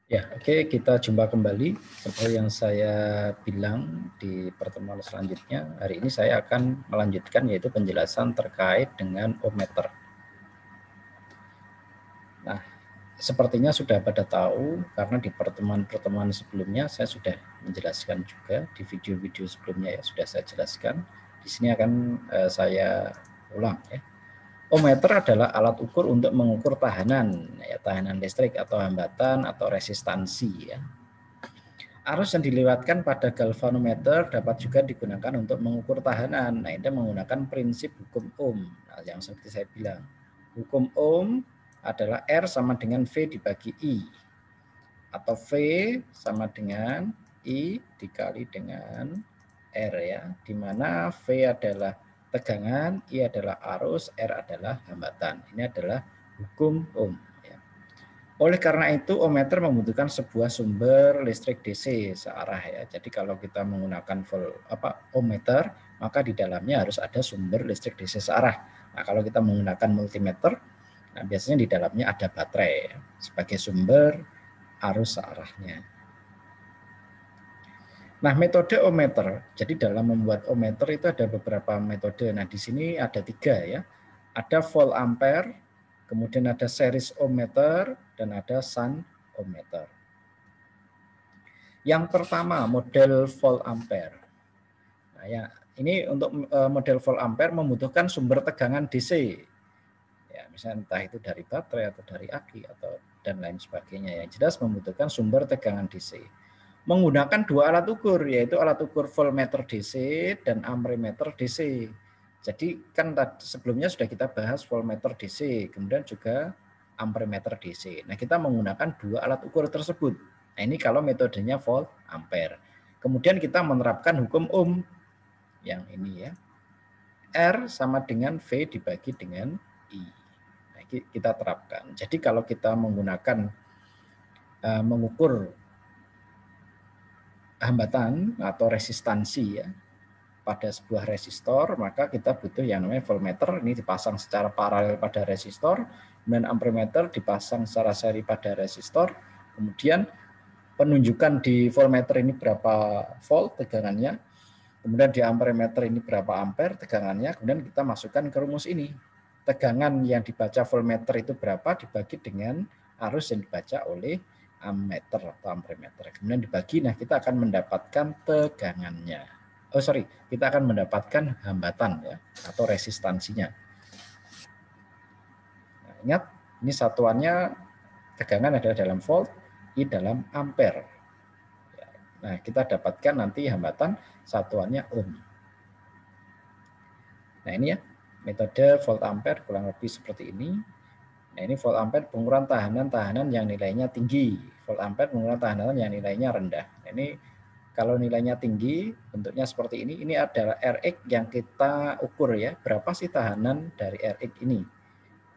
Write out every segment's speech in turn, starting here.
Ya, oke, kita jumpa kembali. Seperti yang saya bilang di pertemuan selanjutnya, hari ini saya akan melanjutkan yaitu penjelasan terkait dengan ohmmeter. Nah, sepertinya sudah pada tahu karena di pertemuan-pertemuan sebelumnya saya sudah menjelaskan juga di video-video sebelumnya ya sudah saya jelaskan. Di sini akan saya ulang ya. Ohmmeter adalah alat ukur untuk mengukur tahanan, ya, tahanan listrik atau hambatan atau resistansi ya. Arus yang dilewatkan pada galvanometer dapat juga digunakan untuk mengukur tahanan. Nah, ini menggunakan prinsip hukum Ohm. Nah, yang seperti saya bilang, hukum Ohm adalah R sama dengan V dibagi I. Atau V sama dengan I dikali dengan R ya. Di mana V adalah tegangan, I adalah arus, R adalah hambatan. Ini adalah hukum Ohm. Oleh karena itu, ohmmeter membutuhkan sebuah sumber listrik DC searah ya. Jadi kalau kita menggunakan ohmmeter, maka di dalamnya harus ada sumber listrik DC searah. Nah, kalau kita menggunakan multimeter, nah biasanya di dalamnya ada baterai ya, sebagai sumber arus searahnya. Nah, metode ohmmeter. Jadi dalam membuat ohmmeter itu ada beberapa metode. Nah, di sini ada 3 ya. Ada volt ampere, kemudian ada series ohmmeter, dan ada shunt ohmmeter. Yang pertama, model volt ampere. Nah, ya, ini untuk model volt ampere membutuhkan sumber tegangan DC. Ya, misalnya entah itu dari baterai atau dari aki atau dan lain sebagainya. Yang jelas membutuhkan sumber tegangan DC. Menggunakan 2 alat ukur, yaitu alat ukur voltmeter DC dan amperemeter DC. Jadi kan sebelumnya sudah kita bahas voltmeter DC, kemudian juga amperemeter DC. Nah, kita menggunakan 2 alat ukur tersebut. Nah, ini kalau metodenya volt ampere. Kemudian kita menerapkan hukum Ohm yang ini ya. R sama dengan V dibagi dengan I. Nah, kita terapkan. Jadi kalau kita menggunakan mengukur hambatan atau resistansi ya pada sebuah resistor, maka kita butuh yang namanya voltmeter, ini dipasang secara paralel pada resistor, kemudian amperemeter dipasang secara seri pada resistor, kemudian penunjukan di voltmeter ini berapa volt tegangannya, kemudian di amperemeter ini berapa ampere tegangannya, kemudian kita masukkan ke rumus ini. Tegangan yang dibaca voltmeter itu berapa dibagi dengan arus yang dibaca oleh ammeter atau amperemeter. Kemudian dibagi, nah kita akan mendapatkan tegangannya. Kita akan mendapatkan hambatan ya atau resistansinya. Nah, ingat, ini satuannya tegangan adalah dalam volt, I dalam ampere. Nah, kita dapatkan nanti hambatan satuannya ohm. Nah, ini ya, metode volt ampere kurang lebih seperti ini. Nah, ini volt ampere pengukuran tahanan-tahanan yang nilainya tinggi. Volt ampere pengukuran tahanan yang nilainya rendah. Nah, ini kalau nilainya tinggi, bentuknya seperti ini. Ini adalah Rx yang kita ukur ya. Berapa sih tahanan dari Rx ini?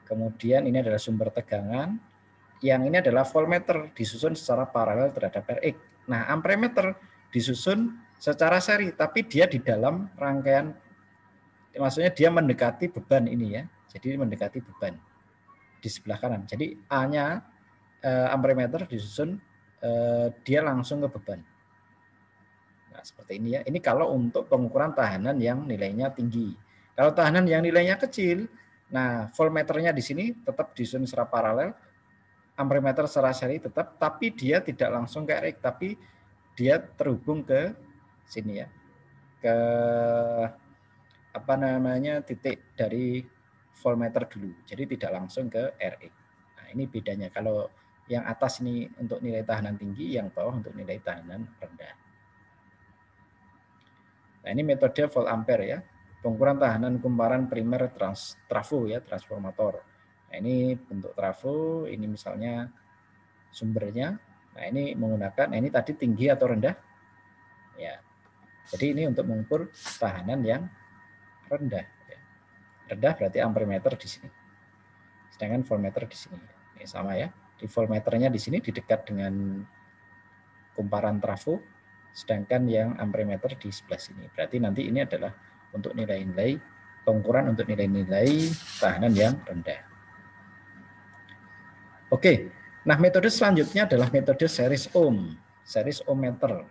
Kemudian ini adalah sumber tegangan. Yang ini adalah voltmeter disusun secara paralel terhadap Rx. Nah, amperemeter disusun secara seri, tapi dia di dalam rangkaian, maksudnya dia mendekati beban ini ya. Jadi mendekati beban di sebelah kanan. Jadi A-nya amperemeter disusun dia langsung ke beban. Nah, seperti ini ya. Ini kalau untuk pengukuran tahanan yang nilainya tinggi. Kalau tahanan yang nilainya kecil, nah voltmeternya di sini tetap disusun secara paralel, amperemeter secara seri tetap, tapi dia tidak langsung ke RX, tapi dia terhubung ke sini ya, ke titik dari voltmeter dulu. Jadi tidak langsung ke RX. Nah, ini bedanya. Kalau yang atas ini untuk nilai tahanan tinggi, yang bawah untuk nilai tahanan rendah. Nah, ini metode volt ampere ya. Pengukuran tahanan kumparan primer trafo ya, transformator. Nah, ini bentuk trafo, ini misalnya sumbernya. Nah, ini menggunakan, ini tadi tinggi atau rendah? Ya. Jadi ini untuk mengukur tahanan yang rendah. Ya. Rendah berarti amperemeter di sini. Sedangkan voltmeter di sini. Ini sama ya. Di voltmeternya di sini di dekat dengan kumparan trafo, sedangkan yang amperemeter di sebelah sini. Berarti nanti ini adalah untuk nilai-nilai pengukuran untuk nilai-nilai tahanan yang rendah. Oke, Nah, metode selanjutnya adalah metode series ohm, series ohmmeter.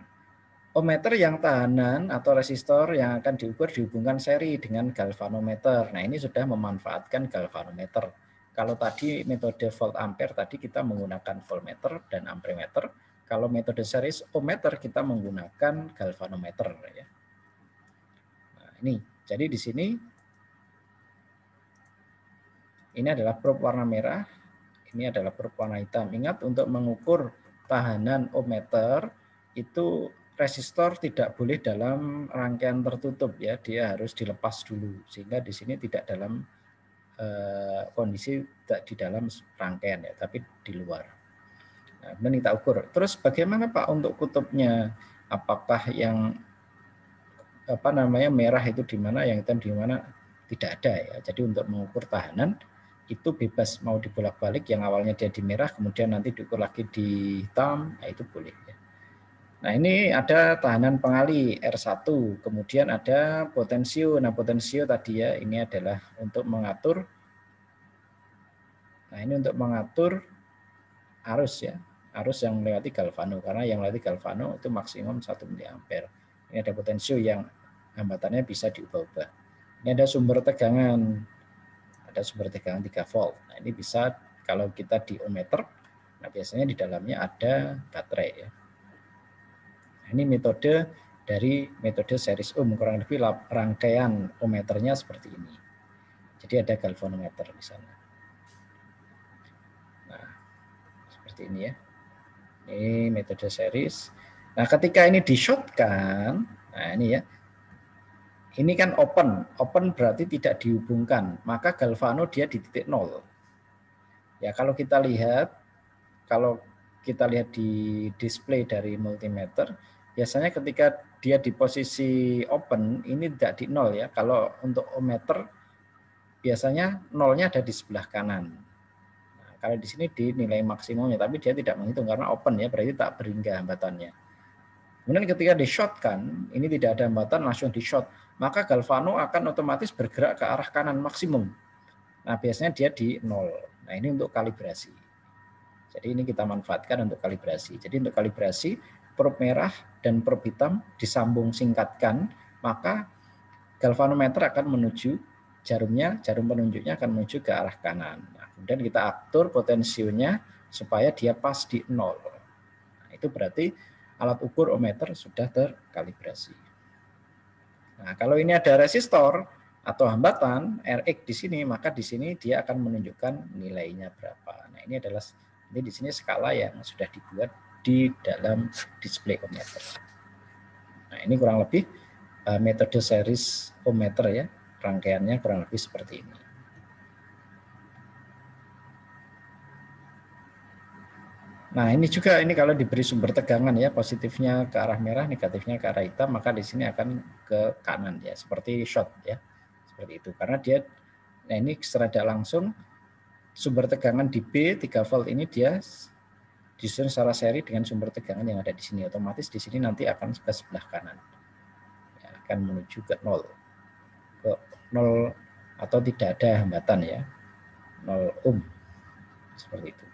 Ohmmeter yang tahanan atau resistor yang akan diukur dihubungkan seri dengan galvanometer. Nah, ini sudah memanfaatkan galvanometer. Kalau tadi metode volt ampere tadi kita menggunakan voltmeter dan amperemeter. Kalau metode series ohmmeter kita menggunakan galvanometer ya. Nah, ini. Jadi di sini ini adalah probe warna merah, ini adalah probe warna hitam. Ingat untuk mengukur tahanan ohmmeter itu resistor tidak boleh dalam rangkaian tertutup ya, dia harus dilepas dulu sehingga di sini tidak dalam kondisi tidak di dalam rangkaian ya, tapi di luar. Nah, kemudian kita ukur. Terus bagaimana Pak untuk kutubnya? Apakah yang merah itu di mana, yang hitam di mana? Tidak ada ya. Jadi untuk mengukur tahanan itu bebas mau dibolak-balik, yang awalnya dia di merah kemudian nanti diukur lagi di hitam, nah itu boleh ya. Nah, ini ada tahanan pengali R1, kemudian ada potensio. Nah, potensio tadi ya, ini adalah untuk mengatur. Nah, ini untuk mengatur arus ya, arus yang melewati galvano, karena yang melewati galvano itu maksimum 1 mA. Ini ada potensio yang hambatannya bisa diubah-ubah. Ini ada sumber tegangan, ada sumber tegangan 3 volt. Nah, ini bisa kalau kita di ohmmeter, nah biasanya di dalamnya ada baterai ya. Nah, ini metode dari metode series ohm, kurang lebih rangkaian ohmmeternya seperti ini. Jadi ada galvanometer di sana. Nah, seperti ini ya. Ini metode series. Nah, ketika ini di-shortkan, nah ini ya. Ini kan open. Open berarti tidak dihubungkan, maka galvano dia di titik 0. Ya, kalau kita lihat di display dari multimeter, biasanya ketika dia di posisi open, ini tidak di 0 ya. Kalau untuk ohmmeter, biasanya nolnya ada di sebelah kanan. Nah, kalau di sini di nilai maksimumnya, tapi dia tidak menghitung karena open ya, berarti tak berhingga hambatannya. Kemudian ketika di-short-kan, ini tidak ada hambatan, langsung di-short, maka galvano akan otomatis bergerak ke arah kanan maksimum. Nah, biasanya dia di 0. Nah, ini untuk kalibrasi. Jadi ini kita manfaatkan untuk kalibrasi. Jadi untuk kalibrasi, probe merah dan probe hitam disambung singkatkan, maka galvanometer akan menuju jarumnya, jarum penunjuknya akan menuju ke arah kanan. Nah, kemudian kita atur potensionya supaya dia pas di 0. Nah, itu berarti alat ukur ohmmeter sudah terkalibrasi. Nah, kalau ini ada resistor atau hambatan Rx di sini, maka di sini dia akan menunjukkan nilainya berapa. Nah, ini adalah di sini skala yang sudah dibuat di dalam display ohmmeter. Nah, ini kurang lebih metode series ohmmeter ya, rangkaiannya kurang lebih seperti ini. Nah, ini juga ini kalau diberi sumber tegangan ya, positifnya ke arah merah, negatifnya ke arah hitam, maka di sini akan ke kanan ya, seperti short ya. Seperti itu. Karena dia nah ini secara tidak langsung sumber tegangan di B 3 volt ini dia disusun secara seri dengan sumber tegangan yang ada di sini. Otomatis di sini nanti akan ke sebelah kanan. Ya, akan menuju ke 0. Ke 0 atau tidak ada hambatan ya. 0 ohm. Seperti itu.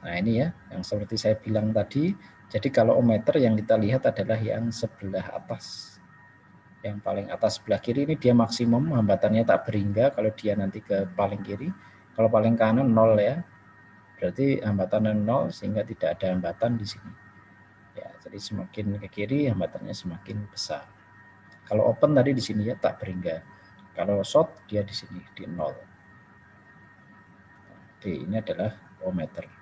Nah, ini ya, yang seperti saya bilang tadi, jadi kalau ohmmeter yang kita lihat adalah yang sebelah atas. Yang paling atas sebelah kiri ini dia maksimum, hambatannya tak berhingga kalau dia nanti ke paling kiri. Kalau paling kanan 0 ya, berarti hambatannya 0 sehingga tidak ada hambatan di sini. Ya, jadi semakin ke kiri hambatannya semakin besar. Kalau open tadi di sini ya tak berhingga. Kalau short dia di sini di 0. Oke, ini adalah ohmmeter.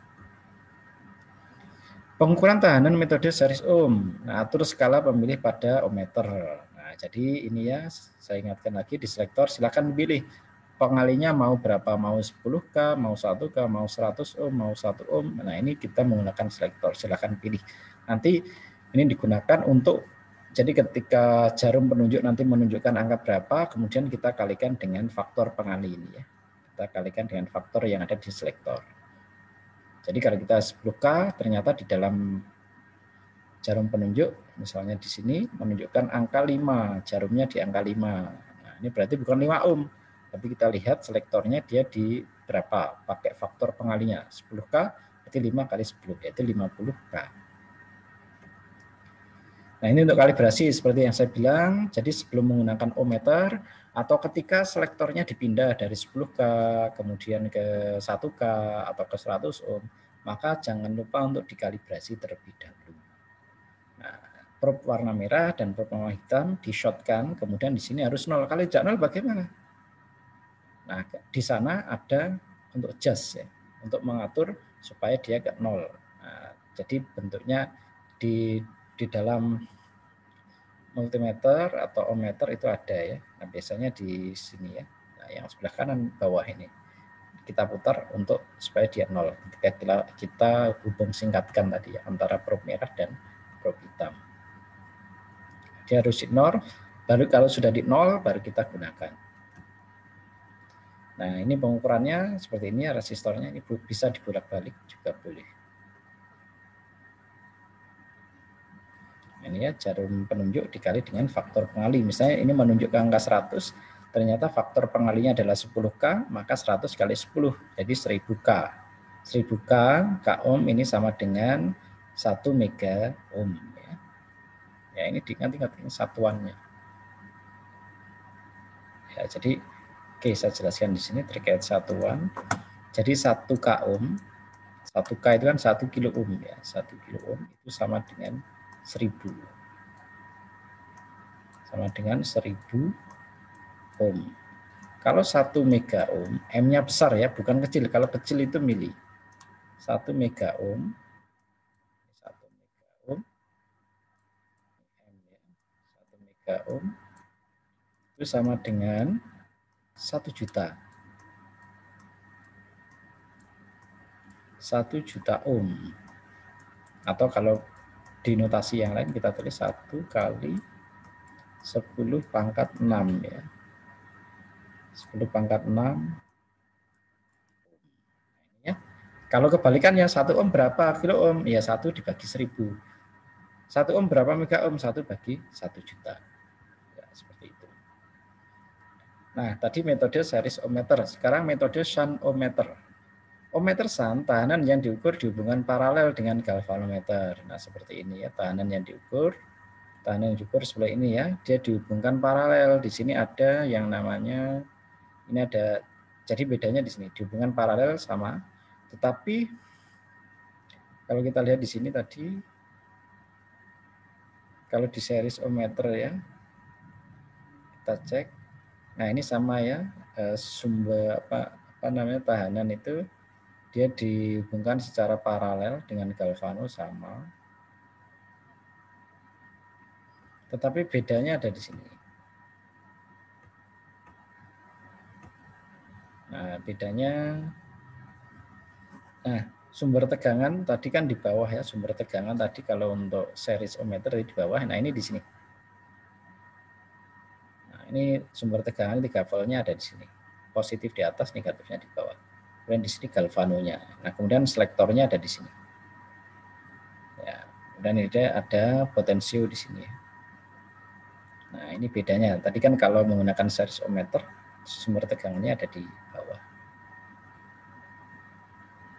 Pengukuran tahanan metode series ohm. Nah, atur skala pemilih pada ohmmeter. Nah, jadi ini ya, saya ingatkan lagi di selektor, silakan pilih pengalinya mau berapa, mau 10K, mau 1K, mau 100 ohm, mau 1 ohm. Nah, ini kita menggunakan selektor, silakan pilih. Nanti ini digunakan untuk, jadi ketika jarum penunjuk nanti menunjukkan angka berapa, kemudian kita kalikan dengan faktor pengali ini ya. Kita kalikan dengan faktor yang ada di selektor. Jadi kalau kita 10K, ternyata di dalam jarum penunjuk, misalnya di sini menunjukkan angka 5, jarumnya di angka 5. Nah, ini berarti bukan 5 ohm, Tapi kita lihat selektornya dia di berapa, pakai faktor pengalinya 10K berarti 5 kali 10 yaitu 50K. Nah, ini untuk kalibrasi seperti yang saya bilang. Jadi sebelum menggunakan ohmmeter atau ketika selektornya dipindah dari 10K kemudian ke 1K atau ke 100 ohm, maka jangan lupa untuk dikalibrasi terlebih dahulu. Nah, probe warna merah dan probe warna hitam di-shotkan, kemudian di sini harus 0. Kalau tidak 0 bagaimana? Nah, di sana ada untuk adjust ya, untuk mengatur supaya dia ke 0. Nah, jadi bentuknya di dalam multimeter atau ohmmeter itu ada ya. Nah, biasanya di sini ya. Nah, yang sebelah kanan bawah ini kita putar untuk supaya dia 0. Ketika kita hubung singkatkan tadi ya, antara probe merah dan probe hitam. Dia harus di 0, baru kalau sudah di 0 baru kita gunakan. Nah, ini pengukurannya seperti ini, resistornya ini bisa dibolak-balik juga boleh. Ini ya jarum penunjuk dikali dengan faktor pengali. Misalnya ini menunjuk ke angka 100, ternyata faktor pengalinya adalah 10K, maka 100 kali 10, jadi 1000K. 1000K, K ohm ini sama dengan 1 mega ohm. Ya ini diingat-ingat ini satuannya. Ya, jadi oke, saya jelaskan di sini terkait satuan. Jadi 1 K ohm, 1 K itu kan 1 kilo ohm ya. 1 kilo ohm itu sama dengan 1000. Sama dengan 1000 ohm. Kalau 1 mega ohm, M-nya besar ya, bukan kecil. Kalau kecil itu mili. 1 mega ohm, 1 mega ohm, M ya, 1 mega ohm itu sama dengan 1 juta. 1 juta ohm. Atau kalau di notasi yang lain kita tulis 1 kali 10 pangkat 6 ya. 10 pangkat 6 ya. Kalau kebalikannya 1 ohm berapa kilo ohm? Ya 1 dibagi 1000. 1 ohm berapa mega ohm? 1 bagi 1 juta. Ya, seperti itu. Nah, tadi metode series ohmmeter. Sekarang metode shunt ohmmeter. Ohmmeter shunt, tahanan yang diukur di hubungan paralel dengan galvanometer. Nah, seperti ini ya, tahanan yang diukur. Tahanan yang diukur sebelah ini ya, dia dihubungkan paralel. Di sini ada yang namanya, ini ada, jadi bedanya di sini, dihubungkan paralel sama, tetapi kalau kita lihat di sini tadi, kalau di series ohmmeter ya, kita cek. Nah, ini sama ya, sumber apa namanya tahanan itu dia dihubungkan secara paralel dengan galvano sama. Tetapi bedanya ada di sini. Nah, bedanya, nah sumber tegangan tadi kan di bawah ya, sumber tegangan tadi kalau untuk series ohmmeter di bawah. Nah, ini di sini. Nah, ini sumber tegangan 3 voltnya ada di sini. Positif di atas, negatifnya di bawah. Kemudian di sini galvanonya. Nah, kemudian selektornya ada di sini. Ya, kemudian ini ada potensio di sini. Nah, ini bedanya. Tadi kan kalau menggunakan series ohmmeter, sumber tegangannya ada di bawah.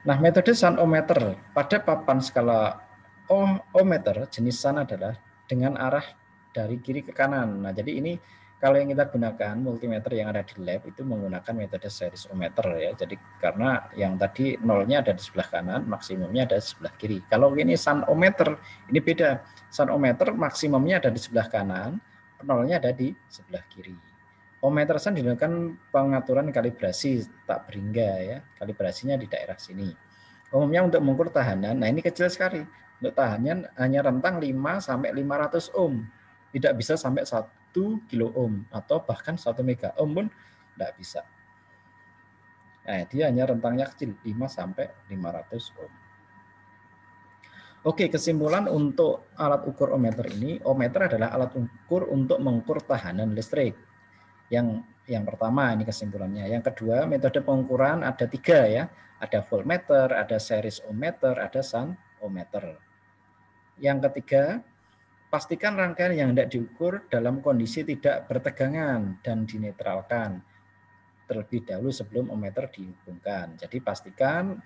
Nah, metode shunt ohmmeter pada papan skala ohmmeter jenis shunt adalah dengan arah dari kiri ke kanan. Nah, jadi ini kalau yang kita gunakan multimeter yang ada di lab itu menggunakan metode series ohmmeter ya. Jadi karena yang tadi nolnya ada di sebelah kanan, maksimumnya ada di sebelah kiri. Kalau ini shunt ohmmeter ini beda. Shunt ohmmeter maksimumnya ada di sebelah kanan, nolnya ada di sebelah kiri. Ohmmeter shunt dilakukan pengaturan kalibrasi tak berhingga ya. Kalibrasinya di daerah sini. Umumnya untuk mengukur tahanan, nah ini kecil sekali. Untuk tahanan hanya rentang 5 sampai 500 ohm. Tidak bisa sampai 1 kilo ohm atau bahkan 1 mega ohm pun tidak bisa. Nah, dia hanya rentangnya kecil 5 sampai 500 ohm. Oke, kesimpulan untuk alat ukur ohmmeter ini, ohmmeter adalah alat ukur untuk mengukur tahanan listrik. Yang pertama ini kesimpulannya. Yang kedua, metode pengukuran ada 3 ya. Ada voltmeter, ada series ohmmeter, ada shunt ohmmeter. Yang ketiga, pastikan rangkaian yang hendak diukur dalam kondisi tidak bertegangan dan dinetralkan. terlebih dahulu sebelum ohmmeter dihubungkan. Jadi pastikan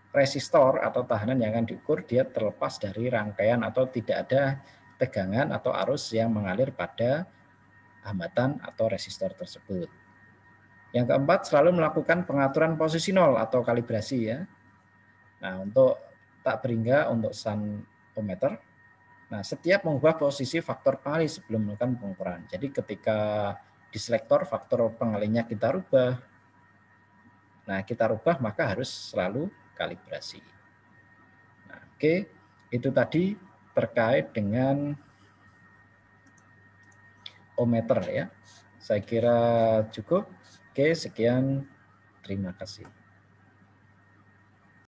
resistor atau tahanan yang akan diukur dia terlepas dari rangkaian atau tidak ada tegangan atau arus yang mengalir pada hambatan atau resistor tersebut. Yang keempat, selalu melakukan pengaturan posisi nol atau kalibrasi ya. Nah, untuk tak berhingga untuk shunt ohmmeter, nah setiap mengubah posisi faktor pengalih sebelum melakukan pengukuran. Jadi ketika di selektor faktor pengalihnya kita rubah, nah kita rubah maka harus selalu kalibrasi. Nah, oke, itu tadi terkait dengan ohmmeter ya. Saya kira cukup. Oke, sekian. Terima kasih.